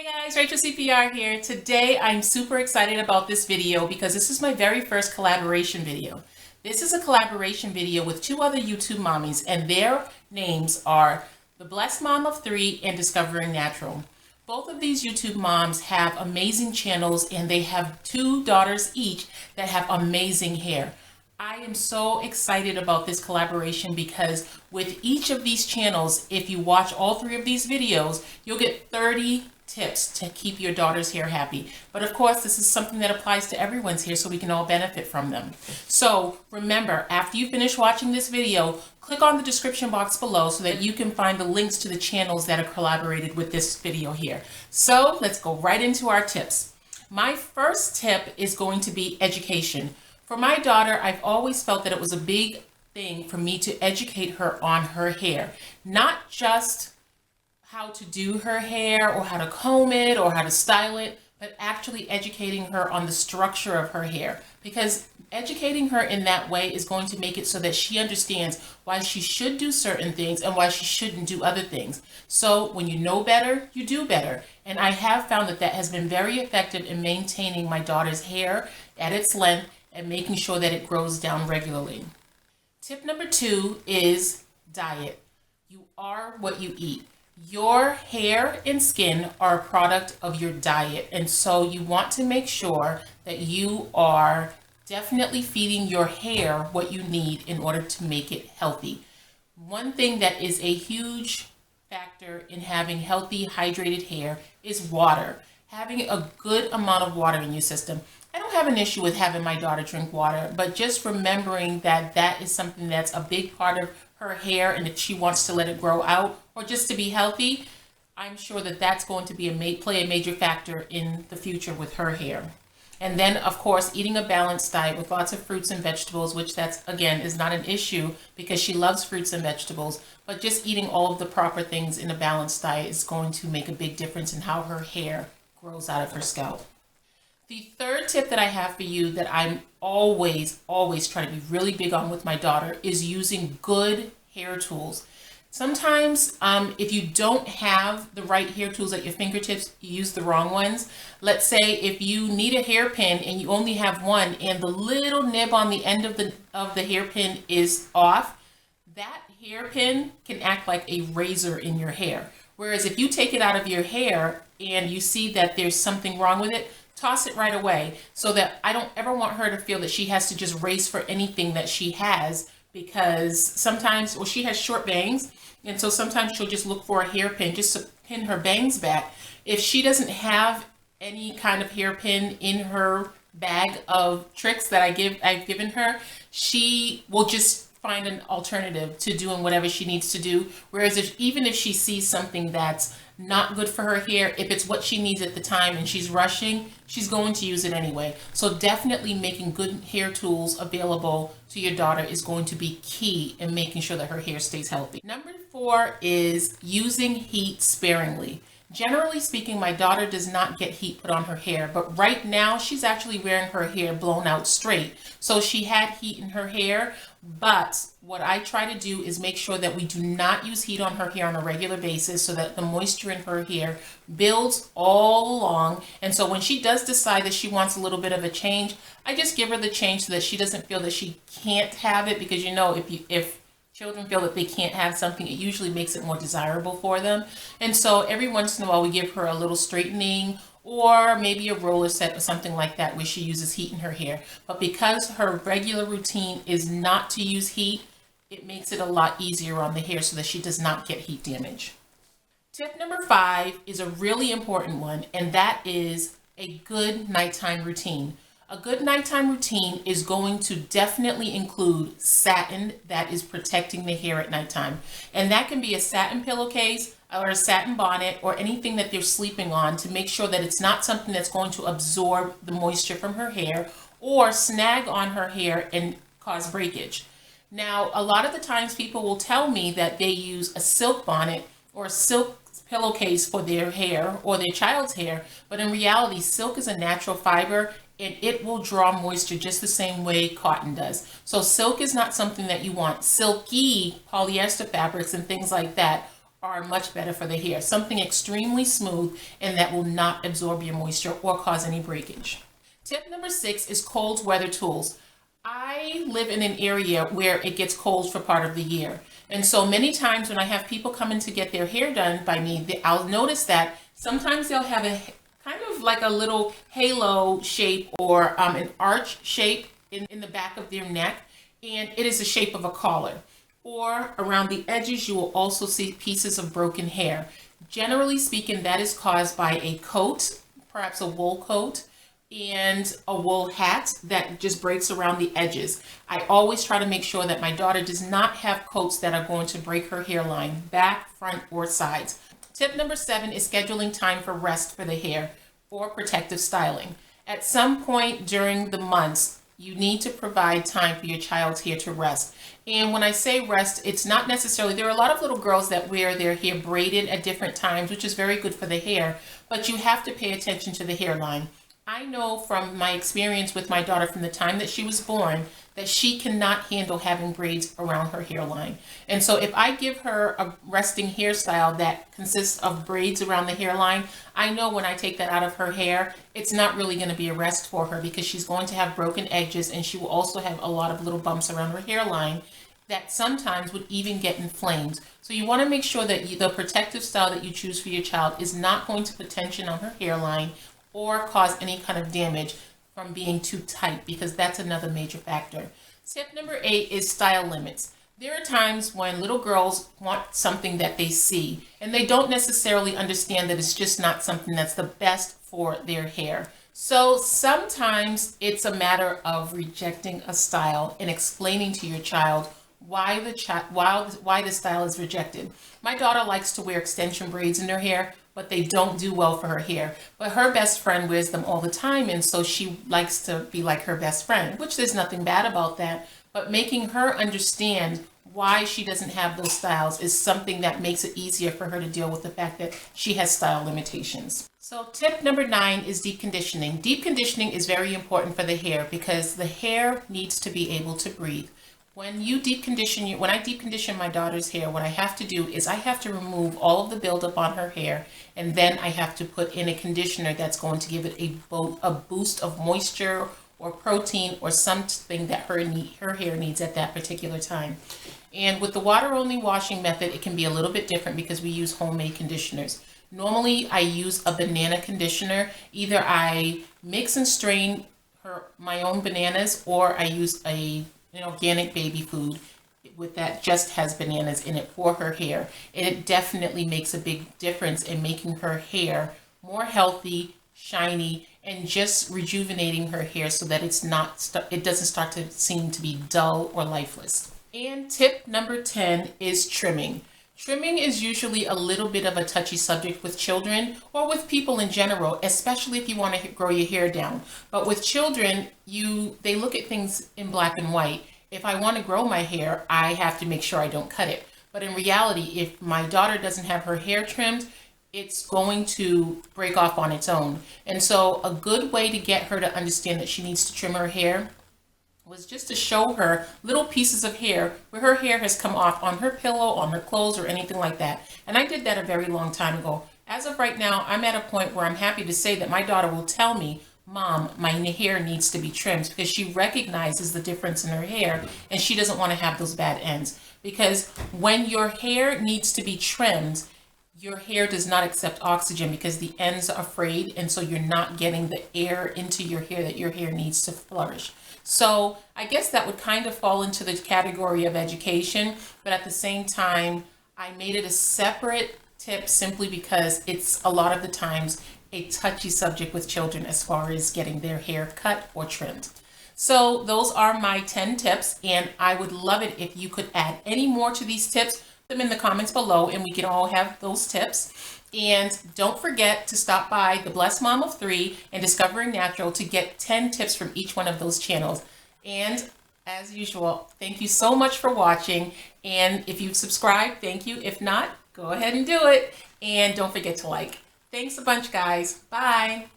Hey guys, Rachel CPR here. Today I'm super excited about this video because this is my very first collaboration video. This is a collaboration video with two other YouTube mommies and their names are The Blessed Mom of Three and Discovering Natural. Both of these YouTube moms have amazing channels and they have two daughters each that have amazing hair. I am so excited about this collaboration because with each of these channels, if you watch all three of these videos, you'll get 30 tips to keep your daughter's hair happy. But of course, this is something that applies to everyone's hair so we can all benefit from them. So remember, after you finish watching this video, click on the description box below so that you can find the links to the channels that are collaborated with this video here. So let's go right into our tips. My first tip is going to be education. For my daughter, I've always felt that it was a big thing for me to educate her on her hair, not just how to do her hair or how to comb it or how to style it, but actually educating her on the structure of her hair, because educating her in that way is going to make it so that she understands why she should do certain things and why she shouldn't do other things. So when you know better, you do better. And I have found that that has been very effective in maintaining my daughter's hair at its length and making sure that it grows down regularly. Tip number 2 is diet. You are what you eat. Your hair and skin are a product of your diet, and so you want to make sure that you are definitely feeding your hair what you need in order to make it healthy. One thing that is a huge factor in having healthy, hydrated hair is water. Having a good amount of water in your system. I don't have an issue with having my daughter drink water, but just remembering that that is something that's a big part of her hair, and if she wants to let it grow out or just to be healthy, I'm sure that that's going to be play a major factor in the future with her hair. And then, of course, eating a balanced diet with lots of fruits and vegetables, which that's, again, is not an issue because she loves fruits and vegetables, but just eating all of the proper things in a balanced diet is going to make a big difference in how her hair grows out of her scalp. The third tip that I have for you that I'm always trying to be really big on with my daughter is using good hair tools. Sometimes if you don't have the right hair tools at your fingertips, you use the wrong ones. Let's say if you need a hairpin and you only have one and the little nib on the end of the hairpin is off, that hairpin can act like a razor in your hair. Whereas if you take it out of your hair and you see that there's something wrong with it, toss it right away, so that I don't ever want her to feel that she has to just race for anything that she has, because sometimes, well, she has short bangs, and so sometimes she'll just look for a hairpin just to pin her bangs back. If she doesn't have any kind of hairpin in her bag of tricks that I've given her, she will just find an alternative to doing whatever she needs to do. Whereas even if she sees something that's not good for her hair, if it's what she needs at the time and she's rushing, she's going to use it anyway. So definitely making good hair tools available to your daughter is going to be key in making sure that her hair stays healthy. Number 4 is using heat sparingly. Generally speaking, my daughter does not get heat put on her hair, but right now she's actually wearing her hair blown out straight. So she had heat in her hair, but what I try to do is make sure that we do not use heat on her hair on a regular basis so that the moisture in her hair builds all along. And so when she does decide that she wants a little bit of a change, I just give her the change so that she doesn't feel that she can't have it, because you know, if children feel that they can't have something, it usually makes it more desirable for them. And so every once in a while we give her a little straightening or maybe a roller set or something like that where she uses heat in her hair. But because her regular routine is not to use heat, it makes it a lot easier on the hair so that she does not get heat damage. Tip number 5 is a really important one, and that is a good nighttime routine. A good nighttime routine is going to definitely include satin that is protecting the hair at nighttime. And that can be a satin pillowcase or a satin bonnet or anything that they're sleeping on to make sure that it's not something that's going to absorb the moisture from her hair or snag on her hair and cause breakage. Now, a lot of the times people will tell me that they use a silk bonnet or a silk pillowcase for their hair or their child's hair, but in reality, silk is a natural fiber and it will draw moisture just the same way cotton does. So silk is not something that you want. Silky polyester fabrics and things like that are much better for the hair. Something extremely smooth and that will not absorb your moisture or cause any breakage. Tip number 6 is cold weather tools. I live in an area where it gets cold for part of the year. And so many times when I have people come in to get their hair done by me, I'll notice that sometimes they'll have a kind of like a little halo shape or an arch shape in the back of their neck, and it is the shape of a collar. Or around the edges, you will also see pieces of broken hair. Generally speaking, that is caused by a coat, perhaps a wool coat, and a wool hat that just breaks around the edges. I always try to make sure that my daughter does not have coats that are going to break her hairline, back, front, or sides. Tip number 7 is scheduling time for rest for the hair or protective styling. At some point during the months, you need to provide time for your child's hair to rest. And when I say rest, it's not necessarily, there are a lot of little girls that wear their hair braided at different times, which is very good for the hair, but you have to pay attention to the hairline. I know from my experience with my daughter from the time that she was born that she cannot handle having braids around her hairline. And so if I give her a resting hairstyle that consists of braids around the hairline, I know when I take that out of her hair, it's not really going to be a rest for her because she's going to have broken edges and she will also have a lot of little bumps around her hairline that sometimes would even get inflamed. So you want to make sure that the protective style that you choose for your child is not going to put tension on her hairline or cause any kind of damage from being too tight, because that's another major factor. Tip number 8 is style limits. There are times when little girls want something that they see and they don't necessarily understand that it's just not something that's the best for their hair. So sometimes it's a matter of rejecting a style and explaining to your child why the style is rejected. My daughter likes to wear extension braids in her hair, but they don't do well for her hair. But her best friend wears them all the time, and so she likes to be like her best friend, which there's nothing bad about that. But making her understand why she doesn't have those styles is something that makes it easier for her to deal with the fact that she has style limitations. So tip number 9 is deep conditioning. Deep conditioning is very important for the hair because the hair needs to be able to breathe. When I deep condition my daughter's hair, what I have to do is I have to remove all of the buildup on her hair, and then I have to put in a conditioner that's going to give it a boost of moisture or protein or something that her hair needs at that particular time. And with the water-only washing method, it can be a little bit different because we use homemade conditioners. Normally, I use a banana conditioner. Either I mix and strain my own bananas, or I use an organic baby food that just has bananas in it for her hair. And it definitely makes a big difference in making her hair more healthy, shiny, and just rejuvenating her hair so that it doesn't start to seem to be dull or lifeless. And tip number 10 is trimming. Trimming is usually a little bit of a touchy subject with children or with people in general, especially if you want to grow your hair down. But with children, they look at things in black and white. If I want to grow my hair, I have to make sure I don't cut it. But in reality, if my daughter doesn't have her hair trimmed, it's going to break off on its own. And so a good way to get her to understand that she needs to trim her hair was just to show her little pieces of hair where her hair has come off on her pillow, on her clothes, or anything like that. And I did that a very long time ago. As of right now, I'm at a point where I'm happy to say that my daughter will tell me, "Mom, my hair needs to be trimmed," because she recognizes the difference in her hair and she doesn't want to have those bad ends. Because when your hair needs to be trimmed, your hair does not accept oxygen because the ends are frayed, and so you're not getting the air into your hair that your hair needs to flourish. So I guess that would kind of fall into the category of education, but at the same time, I made it a separate tip simply because it's a lot of the times a touchy subject with children as far as getting their hair cut or trimmed. So those are my 10 tips, and I would love it if you could add any more to these tips, them in the comments below, and we can all have those tips. And don't forget to stop by The Blessed Mom of 3 and Discovering Natural to get 10 tips from each one of those channels. And as usual, thank you so much for watching. And if you've subscribed, thank you. If not, go ahead and do it. And don't forget to like. Thanks a bunch, guys. Bye.